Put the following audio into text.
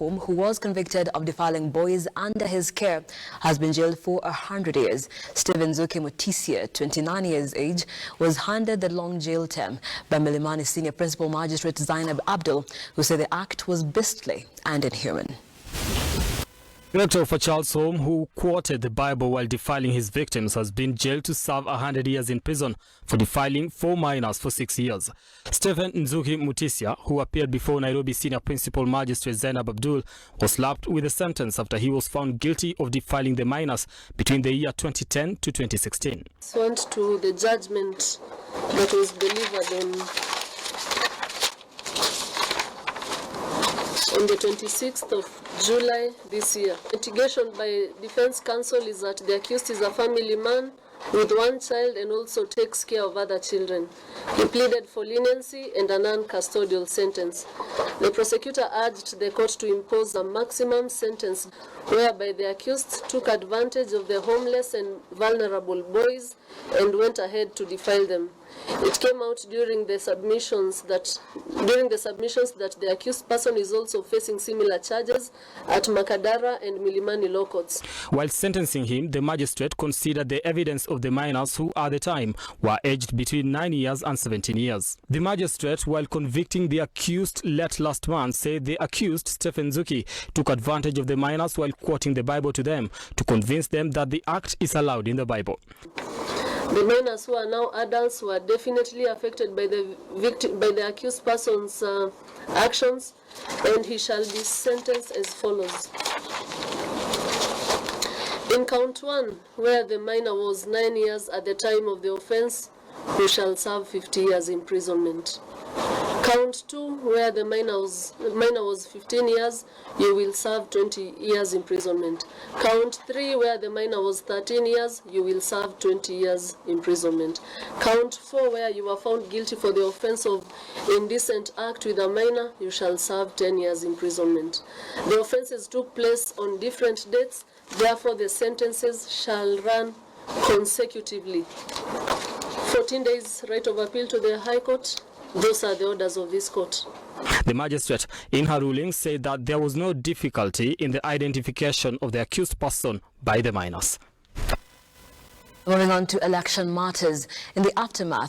home, who was convicted of defiling boys under his care, has been jailed for 100 years. Stephen Mutisia, 29 years age, was handed the long jail term by Milimani Senior Principal Magistrate Zainab Abdul, who said the act was beastly and inhuman. The director of a child's home who quoted the Bible while defiling his victims has been jailed to serve 100 years in prison for defiling 4 minors for 6 years. Stephen Mutisia, who appeared before Nairobi Senior Principal Magistrate Zainab Abdul, was slapped with a sentence after he was found guilty of defiling the minors between the year 2010 to 2016. Pursuant to the judgment that was delivered on the 26th of July this year. Mitigation by defense counsel is that the accused is a family man with 1 child and also takes care of other children. He pleaded for leniency and a non-custodial sentence. The prosecutor urged the court to impose a maximum sentence whereby the accused took advantage of the homeless and vulnerable boys and went ahead to defile them. It came out during the submissions that the accused person is also facing similar charges at Makadara and Milimani law courts. While sentencing him, the magistrate considered the evidence of the minors who at the time were aged between 9 years and 17 years. The magistrate, while convicting the accused last month, said the accused, Stephen Nzuki, took advantage of the minors while quoting the Bible to them to convince them that the act is allowed in the Bible. The minors who are now adults were definitely affected by the accused person's actions, and he shall be sentenced as follows. In count 1, where the minor was 9 years at the time of the offense, he shall serve 50 years imprisonment. Count 2, where the minor was 15 years, you will serve 20 years imprisonment. Count 3, where the minor was 13 years, you will serve 20 years imprisonment. Count 4, where you were found guilty for the offense of indecent act with a minor, you shall serve 10 years imprisonment. The offenses took place on different dates, therefore the sentences shall run consecutively. 14 days right of appeal to the High Court. Those are the orders of this court. The magistrate, in her ruling, said that there was no difficulty in the identification of the accused person by the minors. Moving on to election matters. In the aftermath